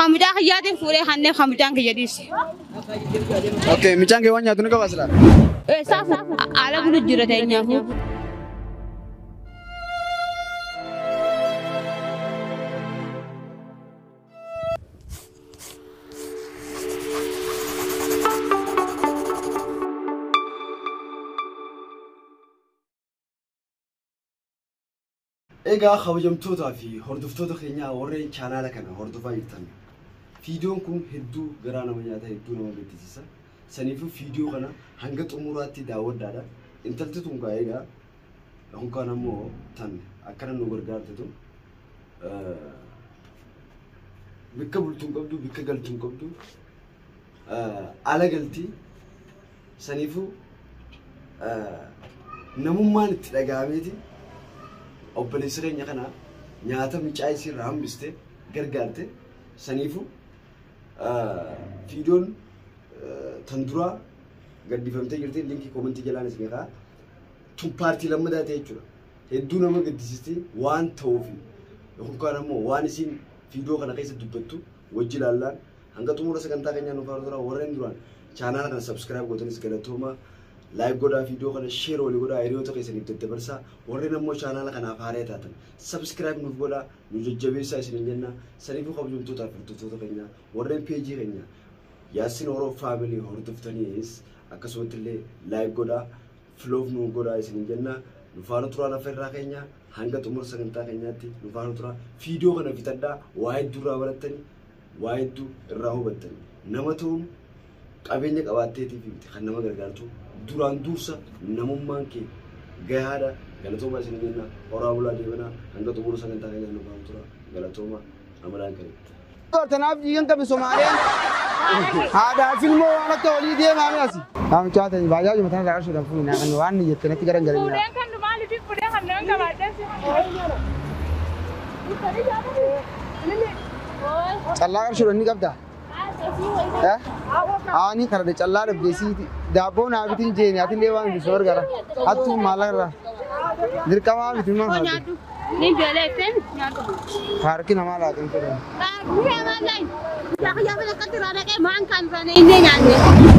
خمدان خياتي فوري خانة خمدان كجديس اوكي ميشان كي وانيا توني كواسلا ساف على كل جرة تانية إيجا خواجمتوتا في هردفتوتا خينيا ورين channel كنا هردفا يتن فيديو كم هدو غرانا منياتا هدو نما بيتيسا سنيفو فيديو كنا هنگت أموراتي داود دادا إنتلت تونغا إيجا هم كنا مو تن أكنا نوغر غارتو بكبل تونغبدو بكجل تونغبدو على قلتي سنيفو نمومان تلاقاميتي obboleessirenya kana nyaata micaayisii irraa hambiste gargaarte saniifu fiidiyoon tan dura gaddifamtee jirti linkii koomentii jalaan isin egaa tun paartii lammadaa ta'e jechuudha hedduu nama gaddisiisti waan ta'uuf yookaan ammoo waan isin fiidiyoo kana keessa dubbattu wajji ilaallaan hanga xumura sagantaa keenyaa nuuf haala warreen duraan chaanaala kana subscribe gootanis galatooma like goda video kana share wali goda hiriyoota keessaniif daddabarsaa warreen ammoo channel kana afaaree taatan subscribe nuuf goda nu jajjabeessaa isin jenna saniifu qabjumtoota firtoota keenya warreen page keenya Yaasin Oro family hordoftaniis akkasumas illee like goda follow nu goda isin jenna nu faana turaan afeerraa keenya hanga xumura sagantaa keenyaatti nu faana tura video kana fitaddaa waa hedduu irraa barattanii waa hedduu irraa hubattanii nama ta'uun qabeenya qabaatteetii fi kan nama gargaartu duraan dursa namummaan kee gahaadha galatooma isin jenna horaa bulaa deebana hanga xumura sagantaa keenya nu faana tura galatooma amalaan kare tanaaf jigan qabi Somaaliyaa haadha filmoo waan akka walii deemaa asi am chaata baajaaji mataan raashu dan fuuna kan waan ni jettanatti garan garan فوري كان مالي في فوري خانة كبادس callaa qarshu ni qabda ani karade callaa dabbeesi daaboo naabitiin jeeni ati lee waan bisoor gara attu maalarra dirqamaa bitin man haadha ni beleeten nyaatu harki namaa laatin fedhan Bukan malai, jangan jangan nak terada ke makan sana ini nyanyi.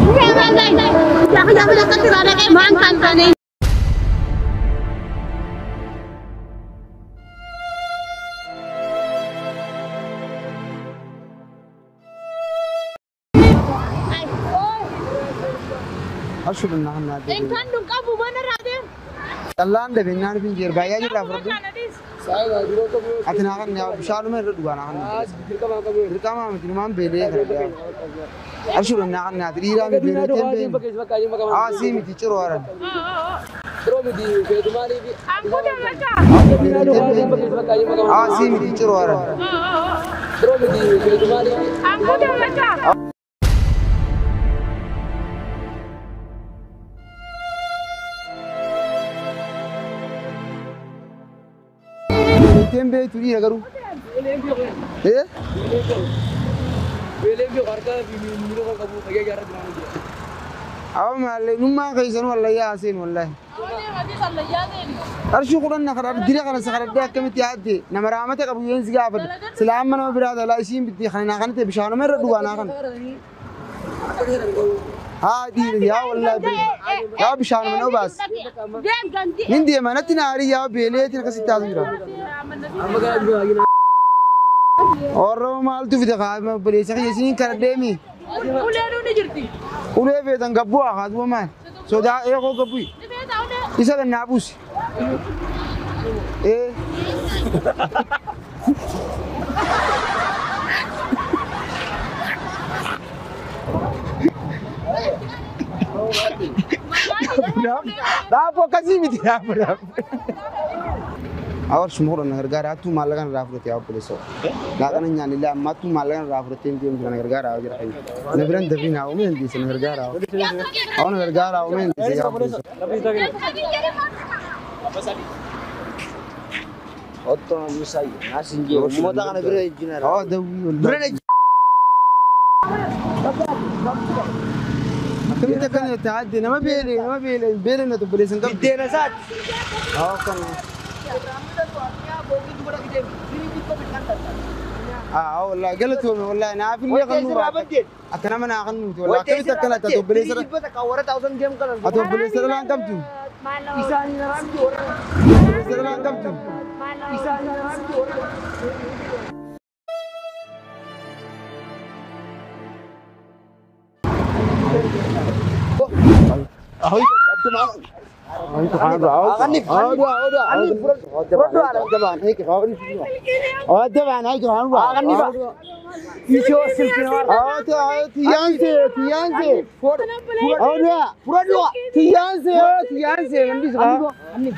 Bukan malai, jangan jangan nak terada ke makan sana ini. Ashu dan nahan nade Engkau dong kamu mana Raden? callaa de benaan fin jeer baay'ee jirra furdu ati nahan ne bishaanu me duga nahan dirqama miti man bele kada ashu dan nahan nade dira me bele tembe asi miti chiro aran Aku dah macam. asi miti chiro aran Aku dah macam. tembe tu dira garu aw malle numma kaysan wallahi asin wallahi arshu quran nakara dira kana sakara da kamiti hadde namaramata qabu yenzi gaafad salaamana birada la isin bidi khana kanate bishano mer duwana kan هادي يا والله يا بشان منو بس هندي ما نتناري يا بيليتي نكسيت تازيرا और माल तू भी देखा मैं बड़ी सही ऐसी कर दे मी Uleru ni jirti. उले वेतन गब्बू आखा तू मैं सोचा एक हो गब्बू इसे का नाबूस ए dah fokus ini dia berapa और सुमोर नगरगार तू मालगन राफरते आप पुलिस हो लागन न्यानी ला मा तू मालगन राफरते इन नगरगार आओ जरा नबरन दबिना आओ में दिस नगरगार आओ और नगरगार आओ में दिस आप police otto misai nasinje moda kana bire engineer oh dawi bire كم تكن يتعدي ما بيلي إنه تبليس إنك بدينا سات كان والله قلت والله انا عارف اللي غنوا اكنا ما نغنوا والله كيف تكلت تبليس اتوبليس لا انتم isani naramti ora la antamtu isani naramti ora ahoy abdu ma انت حاضر اغني طبعا هيك اغني طبعا هيك اغني يشو سلكنا تيانسي اورا فرادو تيانسي عندي غني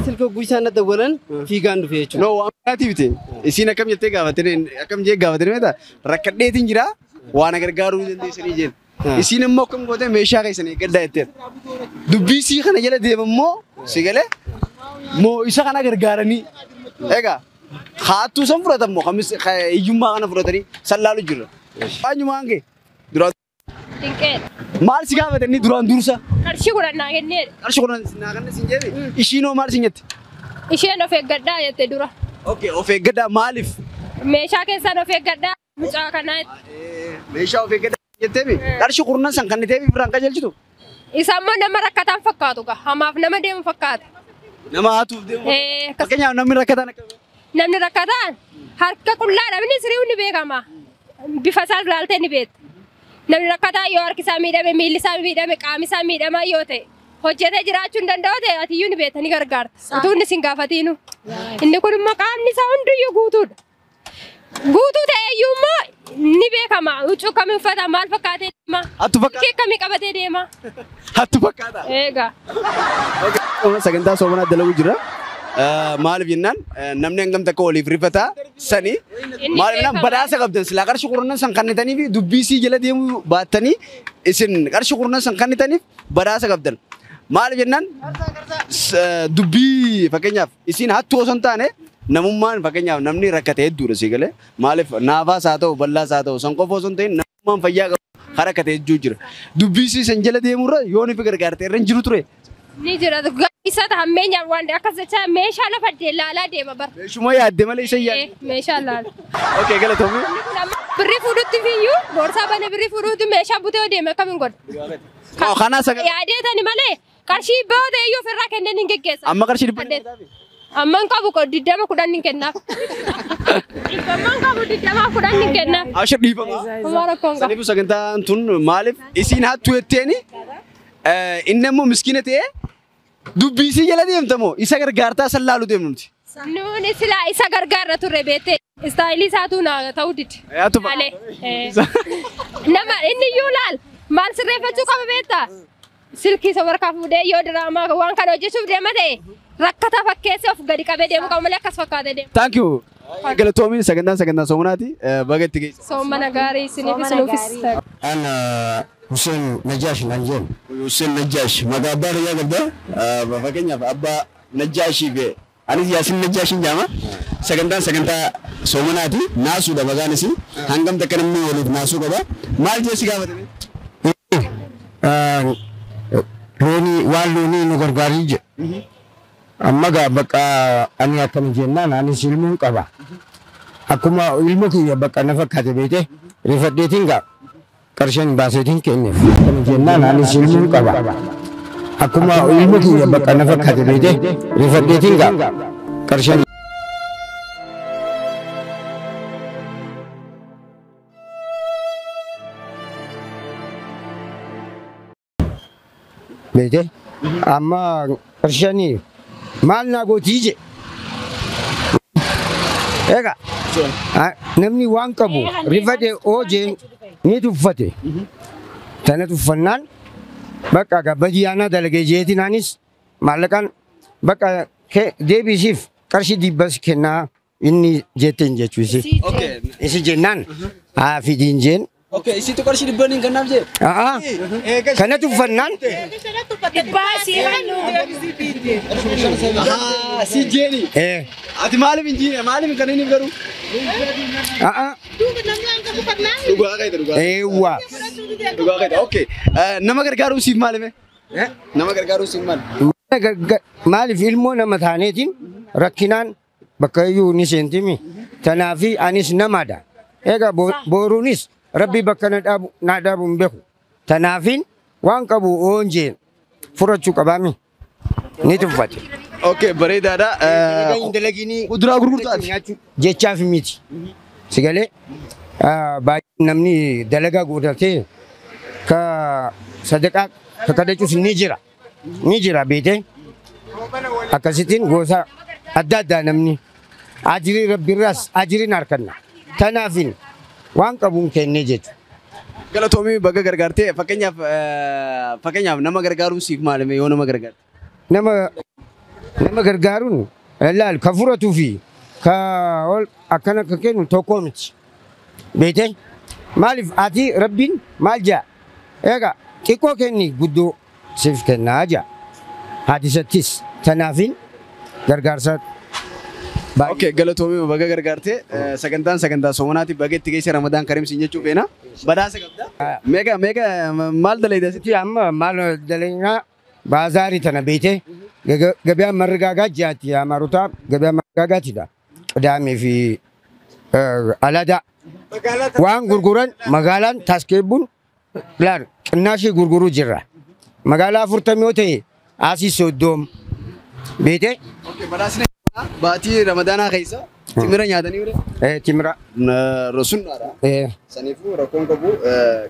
Silko guisana dawalan figan dufe No, amati bite. Isina kam jette gavatene, akam je gavatene meta. Rakadde tinjira, wana gargaru jende sini jel. Isina mo kam gote mesha kaisane gadda ette. Dubbi si khana jela de mo sigale. Mo isa khana gargarani. Ega. Khatu sam furata mo khamis yumma khana furatari sallalu jira. Anyu mange. Dura Tingket. mal si gavatene duran dursa. Karshi kuda nagenner. Arshi kuran naganne sinjeri. Ishino mal sinjet. Isheen of eeggadhaa jette dura. Okay, of eeggadhaa maaliif? Meeshaa keessaan of eeggadhaa mucaa kanaa. Meeshaa of eeggadhaa jetteemi. Qarshii qurnan san kan ta'eef biraan qajeelchitu. Isa immoo nama rakkataan fakkaatu gaa hamaaf nama deemu fakkaata. Nama haatuuf deemu. Fakkeenyaaf namni rakkataan akka Namni rakkataan harka qullaa namni siriiw ni beekama. Bifa isaa ilaaltee ni beekta. Namni rakkataa yoo harki isaa miidhame, miilli isaa miidhame, qaamni isaa miidhamaa yoo ta'e hojjetee jiraachuu hin danda'u ta'e ati iyyuu ni beekta ni gargaarta. Utuu inni sin gaafatiinu. Inni kun immoo qaamni isaa hundiyyuu guutuudha. Guutuu ta'e iyyuu immoo ni beekama. Huccuu akkamii uffata maal fakkaatee deema? Hattu fakkaata. Fakkii akkamii qabatee deema? Hattu fakkaata. Eegaa. Sagantaa soomanaa dalagu jira. Maaliif jennaan namni hangam takka waliif rifataa sani maaliif jennaan badhaasa qabdan silaa qarshii qurnan san kannitanii fi dubbii sii jala deemuu baattanii isin qarshii qurnan san kannitaniif badhaasa qabdan. Maaliif jennaan dubbii fakkeenyaaf isin hattu osoo hin taane namummaan fakkeenyaaf namni rakkate hedduudha sii galee maaliif naafaas haa ta'u bal'aas haa ta'u san qofa osoo hin ta'in namummaan fayyaa qabu rakkate hedduu jira. Dubbii sii san jala deemurra yoo ni fi gargaarte irra hin jiru ture. Ni jira isa hammeenyaan waan akkas jecha meeshaa lafa laalaa deema bar. Meeshuma yaadde malee isa yaadde. Meeshaa laala. Okay galatoomii. Birrii fuudhutti fiyyuu boorsaa bane birrii fuudhutti meeshaa butee deema akkamiin godha. Kanaa sagal. Yaadeetani malee qarshii baata iyyuu ofirraa kenneen hin geggeessa. Amma qarshii dhibba. Amma hin qabu diddama kudhan hin kennaaf. Amma hin qabu diddama kudhan hin kennaaf. Ashir dhiifama. Amma rakkoon qaba. Saniif sagantaan tun maaliif isiin hattu jetteeni inni immoo miskiina ta'ee dubbii isii jala deemtamoo isa gargaartaa sallaalu deemnumti. Nuuni silaa isa gargaarra turre beektee istaayilii isaatu naa ta'uu didi. Malee. Nama inni iyyuu laal maal sirreeffachuu qaba beektaa? Silkii isa warqaa fuudhee yoo diraamaa waan kana hojjechuuf deema ta'e rakkata fakkeessee of gadi qabee deemu qaba malee akkas fakkaatee deema. Thank you. Galatoomiin sagantaa soomunaati baga itti geessa. Soomana gaarii isiniifis nuufis. Ana Hussein Najash Nanjen. Hussein Najash maqaa abbaa rayyaa qabda. Fakkeenyaaf abbaa Najaashii fi anis Yaasin Najaashin jaama. Sagantaa soomunaati naasuudha maqaan isii hangam takka namni waliif naasuu qaba. Maal jeessi gaafatame? Waan loonii nu gargaarii jedhe. Amma gaa bakka ani akkana jennaan anis ilmuun qaba. Akkuma ilmu kiyya bakka na fakkaate beekte rifadheetiin gaa qarshiin baaseetiin kenneef. Akkana jennaan anis ilmuun qaba. Akkuma ilmu kiyya bakka na fakkaate beekte rifadheetiin gaa qarshiin. Beekte amma qarshiin maal naa gootii je. Egaa namni waan qabu rifate oojee ni tuffate. Tana tuffannaan bakka badiyaanaa dalagee jeetinaanis maallaqaan bakka deebisiif qarshii dibbas kennaa inni jetteen jechuusi. Okay. Isi jennaan haa fidiin jeen. Okay, isitu qarshii dhibban hin kennaaf jee. Kanatu uffannaan Si jeeni. Ati maaliif hin jiine maaliif kan inni garuu? Dhugaa qayyada dhugaa. eewwa Dhugaa qayyada. Okay. Nama gargaaruun siif maalime? Nama gargaaruun siif maal? maaliif ilmoo nama taaneetiin rakkinaan bakka iyyuu ni seentimi. Tanaafi anis namaadha. Egaa booruunis rabbi bakka na dhaabu hin beeku. Tanaafiin waan qabu oonjeen furachuu qabaami. Ni tuffate. Okay, bareedaadha. Kuduraa gurgurtaati. Jechaaf miti. Sigalee baay'ee namni dalagaa godhatee ka sadaqaa ka kadhachuus ni jira. Ni jira beetee akkasittiin gosa adda addaa namni ajirii rabbiirraas ajiriin harkanna. Tanaafiin waan qabuun kennee jechuudha. Galatoomii baga gargaartee fakkeenyaaf nama gargaaruun siif maalime yoo nama gargaarte? Nama gargaaruun laal ka furatuu fi ka akkana ka kennu tokko miti. Beetee maaliif ati rabbiin maal jaa? Egaa xiqqoo kenni guddoo siif kennaa jaa. Haadisattis tanaafiin gargaarsa. Okay, galatoomii baga gargaartee sagantaa soomanaatii baga itti geesse Ramadaan Kariim siin jechuu feena. Badhaasa qabda. Meeqa maal dalayda sitti? Amma maal dalaynaa baazaarii tana beetee gabaa margaagaa jaati amaarotaa gabaa margaagaatidha. Qidaamee fi aladaa waan gurguran magaalaan taskeebbuun laal qinnaashii gurguruu jirra. Magaalaa 40 yoo ta'e asii Soddoom beetee. Baatii Ramadaanaa keessa timira nyaatanii ture? Timira. Sunnaadha. Saniifuu rakkoon qabu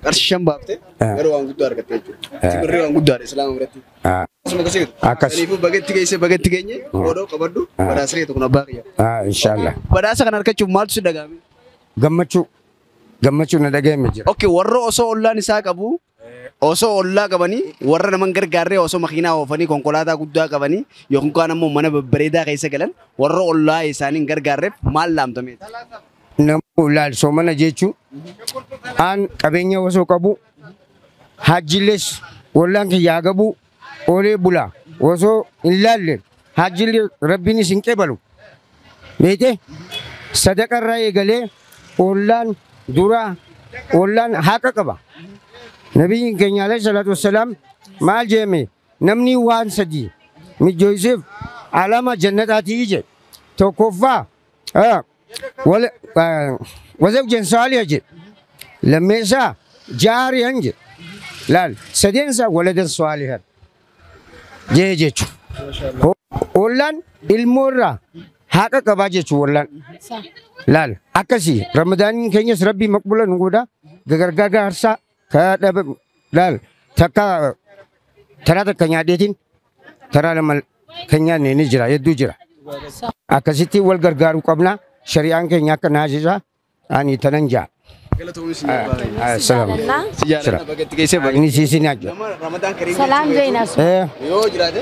qarshii 5 baaftee garuu waan guddaa argatte jechuudha. Timirri waan guddaadha Islaama biratti. Akkasuma akkasiitu. Saniifuu bagatti geenye odoo qabaddu badhaasa kun abbaa kiyya. Inshallah. Badhaasa kana argachuuf maaltu si dhagahame? Gammachuu na dhagahame jira. Okay, warra osoo ollaan isaa qabu osoo ollaa qabanii warra naman gargaarree osoo makiinaa oofanii konkolaataa guddaa qabanii yookiin kaan ammoo mana babbareedaa keessa galan warra ollaa isaanii gargaarreef maal laamtameeti? Namuu laal soomana jechuun aan qabeenya osoo qabu hajjilees ollaan kiyyaa qabu oolee bulaa osoo hin laalle hajjilee rabbiinis hin qebalu. Beekee sadaqarraa eegalee ollaan duraa ollaan haqa qaba. Nabiin keenya alayhi salaatu wassalaam maal jeeme namni waan sadii mijooyseef alama jannataatii je tokkoffaa wazawjan saaliha je lammeessaa jaariyan je laal sadeensaa waladan saalihan jee jechuudha. Ollaan ilmoorraa haqa qabaa jechuudha ollaan. Laal akkasii ramadaaniin keenyas rabbii maqbula nu godha gargaarsaa kadaba laal takka taraa takka nyaadheetiin taraa lama kan nyaanne ni jira hedduu jira. Akkasitti wal gargaaruu qabna shari'aan keenya akka naasisa ani tanan jaa. Salam. Ini sisi ni aja. Salam Jainas. Yoo jiraate?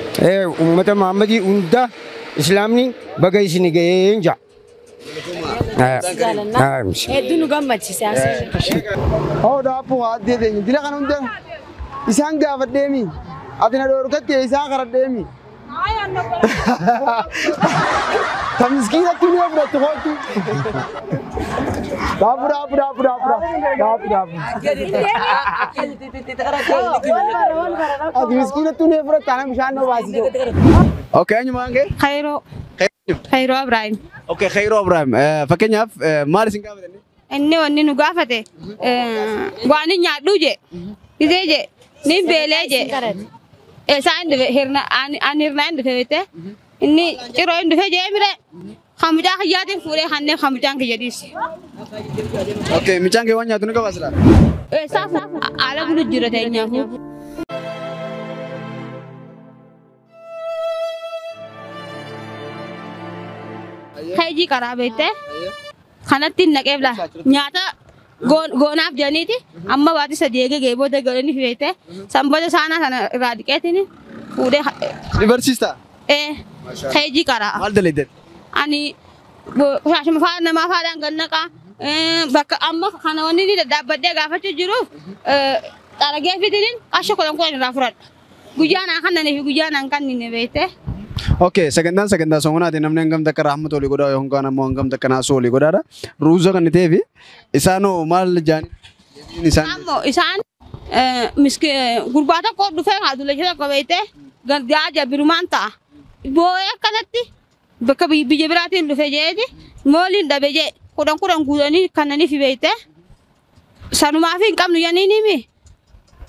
Ummata Muhammadii hunda Islaamni baga isini ga'ee hin jaa. Hedduu nu gammachiisa. Daappu waaddee teenya dila kana hunda isaan gaafadheemi ati na dhoorkatte isaan karadheemi. Ta miskiinatti ni fudhattu kootu. Daappu. Ati miskiinatti ni fudhatta ana bishaan na baasise. Okay, eenyumaan kee? Khayroo Ibrahim. Okay, Khayroo Ibrahim. Fakkeenyaaf maal isin gaafatanii? Inni wanni nu gaafate waan nyaadhu je isee je nin beelee je isaan dhufe hirna an hirnaan dhufe bete inni ciroo hin dhufe jee mire hamucaa kiyyaatiin fuudhee hannee hamucaan kiyya dhiisi. Okay, michaan kee waan nyaatu ni qabaa silaa? Saaf ala bulu jira teenyaafu. Kaiji karaa beekte kanatti naqee bila nyaata goonaaf jedhaniiti amma waati sadii eegee booda godhanii beekte sanboota saanaa sana irraa dhiqeetiin fuudhee. Ni barsiistaa? Kaiji karaa. Maal dalaydee? Ani Shaashuma faana namaa faadhaan gannaqa. Bakka amma kana wanni ni daddaabbaddee gaafachuu jiruuf xaragee fidiniin qarshii 10 irraa fudhadha. Guyyaan aan kannanii fi guyyaan aan kannine beekte. Okay, sagantaa somonaati namni hangam takka rahmat olii godhaa yoo hinkaan ammoo hangam takka naasuu olii godhaadha. Ruuza kan ta'ee fi isaanoo maal jaani? Ammoo isaan gurbaa tokko dhufee haadula ishee tokko beekte gargaaja birumaan ta'a. Boo'ee akkanatti bakka biyya biraatiin dhufe jeeti mooliin dhabe jee kudhan guutanii kannanii fi beekte sanumaa fi hin qabnu yaniin himi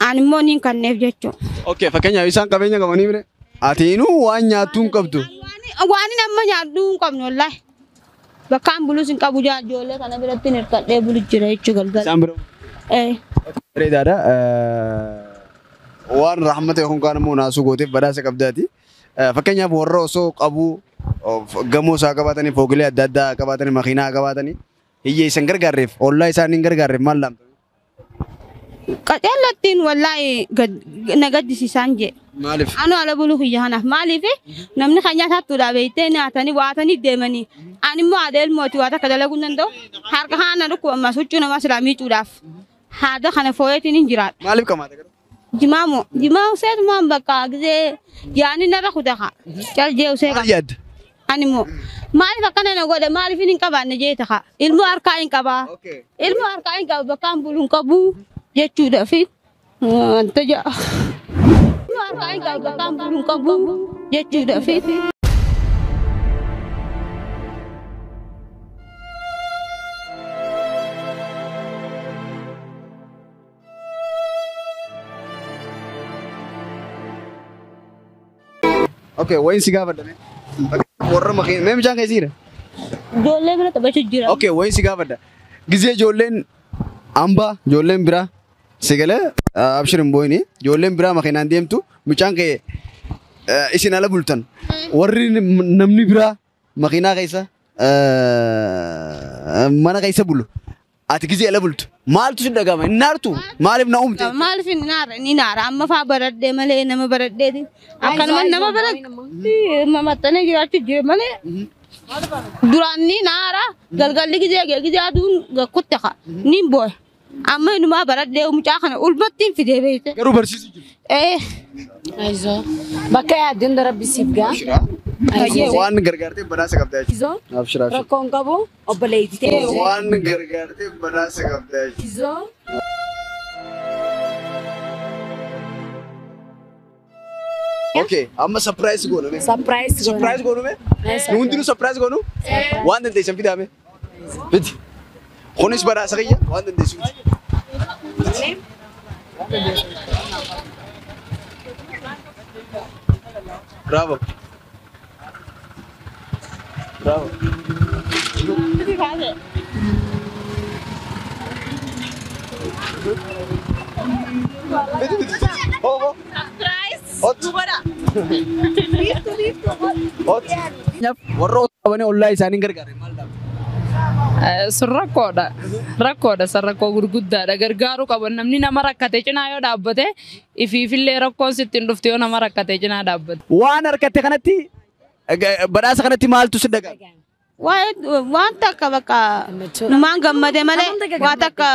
ani immoo niin kanneef jechuudha. Okay, fakkeenyaaf isaan qabeenya qabanii bire atiinuu waan nyaattuu hin qabdu. Waan nama nyaaddu hin qabnu wallahi. Bakkaan bulus hin qabu ijoollee kana biratti hirkadhee bulu jira jechuudha galgala. Isaan biroo? Bareedaadha. Waan rahmata yookaan kaan immoo naasuu gooteef badhaasa qabdaati. Fakkeenyaaf warra osoo qabu gamoo isaa qabaatanii fooqilee adda addaa qabaatanii makiinaa qabaatanii hiyyeessan gargaarreef ollaa isaanii hin gargaarreef maal laamta? Qaceellattiin wallahi nagaddisiisaan jee. Maaliif? Anu ala bulu kiyya kanaaf maaliif namni kan nyaatattudha beektee nyaatanii waatanii deemanii ani immoo haadha ilmooti waa takka dalaguu hin danda'u harka haana dhukkuba ammas huccuu namaa silaa miicuudhaaf haadha kana fooyetiin hin jiraadha. Maaliif qamaata gara? Jimaamu seetumaan bakka gisee yaani narra kutaka caljeewu see qaba. Maal yaadda? Ani immoo maaliif akkana na godhe maaliif hin qabaanne jee taka ilmoo harkaa hin qabaa ilmoo harkaa hin qaba bakkaan bulu hin qabu jechuudha fi wanta ja'a. Harkaa hin qaba bakkaan bulu hin qabu jechuudha fi. Okay, wayin si gaafadha. Warra makiina mee mucaan keessiira? Ijoollee bira taphachuu jira. Okay, wayin si gaafadha. Gizee ijoolleen hambaa ijoolleen biraa sigalee abshirin booyini ijoolleen biraa makiinaan deemtu mucaan kee isin ala bultan warri namni biraa makiinaa keessa mana keessa bulu ati gizee ala bultu maaltu si dhagama hin naartu maaliif na uumte? Maaliif hin naara amma faa baradhee malee nama baradheeti akkanuma nama baradhee maxxanee jiraachuu jira malee duraan ni naara galgalli gizee aduun kutte ka niin booye amma inumaa baradhee mucaa kana ulbattiin fidee beekte. Garuu barsiisuu jiru. Aizo bakka yaaddoon darabbisiif gaa. Waan gargaartee badhaasa qabdaa jechuudha. Abshira. Rakkoon qabu obboleettee. Waan gargaartee badhaasa qabdaa jechuudha. Okay, amma surprise goonu me. Surprise goonu me. Nuti nu surprise goonu. Waan dandeessan fidaame. Fidi. Kunis badhaasa kiyya waan dandeessu. Bravo. Bravo. Oh. Surprise. Hot. Warra qabanii ollaa isaanii gargaare maal dhabu? Rakkoodha sarrakkoo gurguddaadha gargaaruu qaban namni nama rakkate cinaa yoo dhaabbate ifiifillee rakkoon sittiin dhufte yoo nama rakkate cinaa dhaabbate. Waan harkatte kanatti badhaasa kanatti maaltu si dhaga'e? Waan takka bakka numaan gammade malee waan takka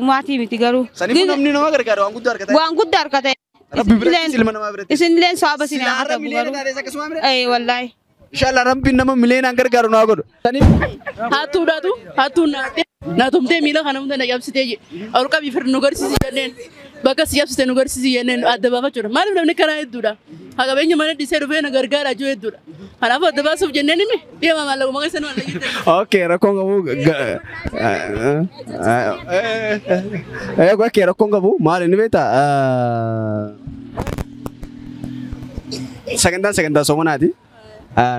maatii miti garuu. Saniif namni nama gargaara waan guddaa harkate. Waan guddaa harkate. Rabbi biratti ilma namaa biratti. Isinillee saaba sinaa Sila harka harra miliyoona garuu. taatee akkasuma mire? Wallahi. Inshallah rabbiin nama miliyoonaan gargaaru naa godhu. Saniif Hattuun naatumtee miila kana hunda na cabsitee ol qabii firri nu garsiisi jenneen bakka si cabsite nu garsiisi jenneen adda baafachuudha. Maaliif namni kanaa hedduudha? Haa qabeenya mana dhisee dhufee na gargaara jiru hedduudha. Kanaaf adda baasuuf jenneen himi deema maallaqa maqaa isa nu allagiite. Okay, rakkoon qabu. Okay, rakkoon qabu maal inni beektaa? Sagantaa somonaati.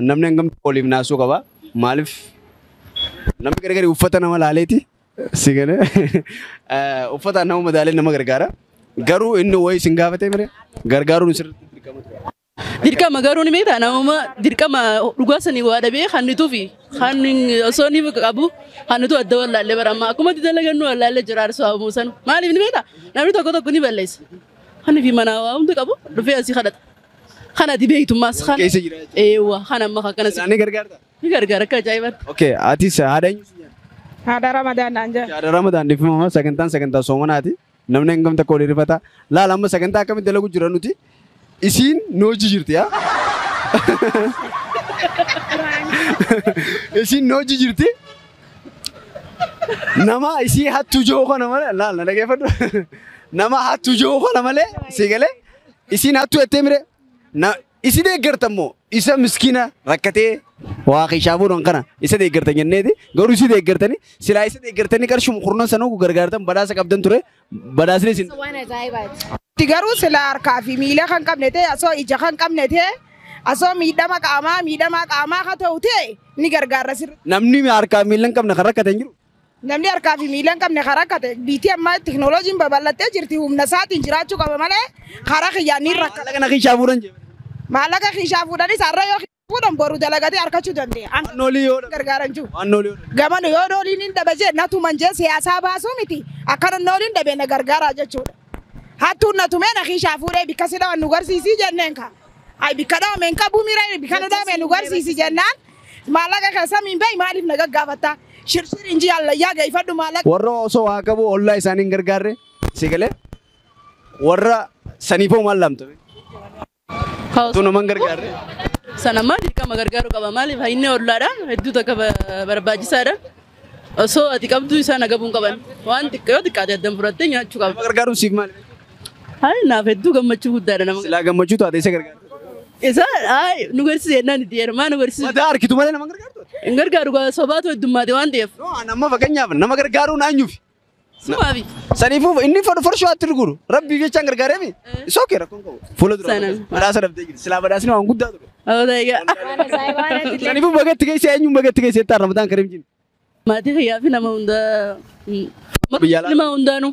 Namni hangam oliif naasuu qaba. Maaliif namni gargari uffata nama laaleeti. Sigale uffata nama madaalee nama gargaara. Garuu inni wayii sin gaafatee mire gargaaruun sirriitti dirqama. Dirqama garuu ni beektaa namuma dirqama dhugaa sanii waa dhabee hannituu fi hanni osoo ni qabu hannitu adda wallaallee barama akkuma dalagannu wallaallee jira arsoo abuusan maaliif ni beektaa namni tokko ni balleessa. Hanni fi mana waa hundi qabu dhufee asii kadhata. Kana dibeeytummaas kana. Keessa jira. Kana amma akkana. Isaanii gargaarta. Ni gargaara akka ajaa'ibatti. Okay, atis haadha eenyu? Haadha Ramadaan naan jedha. Haadha Ramadaan dhifama sagantaa soomanaati. Namni hangam takka waliin rifata. Laala amma sagantaa akkamitti dalagu jira nuti. Isiin nu hojii jirti yaa. Isiin nu hojii jirti. Nama isii hattu joo kana malee laala dhageeffadhu. Nama hattu joo kana malee si galee isiin hattu ettee mire. Isi deeggartammoo isa miskiina rakkatee waa qishaa fuudhan kana isa deeggartan jenneeti garuu isi deeggartanii silaa isa deeggartanii qarshuma kurnan sanuu gargaartan badhaasa qabdan ture badhaasni isin. Waan ajaa'ibaati. Garuu sila harkaa fi miila kan qabne ta'e asoo ija kan qabne ta'e asoo miidhama qaamaa kan ta'u ta'e ni gargaara sirri. Namni harkaa miila hin qabne kan rakkatan jiru. Namni harkaa fi miila hin qabne kan rakkate biitii amma teknooloojiin babal'attee jirti humna isaatiin jiraachuu qaba malee karaa kiyyaan ni rakkata. Maallaqa na qishaa fuudhan jee. Maallaqa qishaa fuudhanis har'a yoo fuudhan boru dalagatee harkachuu dandeenya. Noolii yoo gargaaran jiru. Waan noolii yoo. Gamana yoo nooliin hin dhabe jee natuman jee siyaasaa baasuu miti akkana nooliin dhabe na gargaara jechuudha. Hattuun natumee na qishaa fuudhee bikka si dhawan nu garsiisii jenneen ka. Ay bikka dhawameen qabuu miira bikka nu dhawameen nu garsiisi jennaan maallaqa keessa miin bahi maaliif na gaggaafatta. Shirshiriin jaallayyaa gaifadhu maallaqa. Warra osoo waa qabu ollaa isaanii hin gargaarre si galee warra saniifoo maal laamtame. Tu naman gargaarre. Sana maaliif qama gargaaru qaba maaliif inni ollaadha hedduu takka barbaachisaadha. Osoo ati qabdu isaa nagabuun qaban waan xiqqoo xiqqaate addan fudhattee nyaachuu qaba. Nama gargaaruun siif maali? Hayi naaf hedduu gammachuu guddaadha nama. Silaa gammachuu taate isa gargaara. Isa hayi nu garsiise jennaan itti heerumaa nu garsiise. Mataa harkitu malee nama gargaartu. Hin gargaaru gaa sobaatu heddummaate waan ta'eef. Nama fakkeenyaaf nama gargaaruun eenyuufi. Sumaafi. Saniifuu inni farshoo atti gurguru rabbii jechaan gargaareemi. Isoo kee rakkoon qabu. Fuula dura badhaasa dhabdee jirti. Silaa badhaasni waan guddaa ture. Saniifuu bagatti keessa eenyuun bagatti keessa jettaa Ramadaan Kariim jenni. Maatii kiyyaa fi nama hundaa. Nama hundaanuu.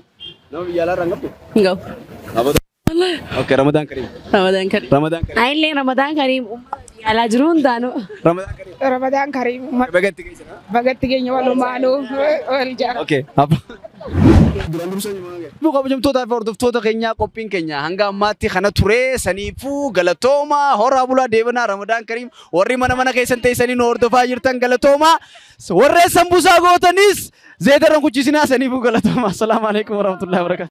Nama biyya alaa irraa hin qabdu? Hin qabu. Okay, Ramadaan Kariim. Ramadaan Kariim. Ramadaan Kariim. Aillee Ramadaan Kariim alaa jiru hundaanuu. Ramadaan Kariim. Ramadaan Kariim. Bagatti keessa. Bagatti keenya walumaanuu wal jaara. Okay. Kabajamtoota fi hordoftoota keenyaa qophiin keenya hanga ammaatti kana ture saniifuu galatooma horaa bulaa deebanaa Ramadaan Kariim warri mana keessan teessanii nu hordofaa jirtan galatooma warreen sambuusaa gootanis zeetarran kuchisinaa saniifuu galatooma. Assalaamu alaikum warahmatullahi wabarakatuh.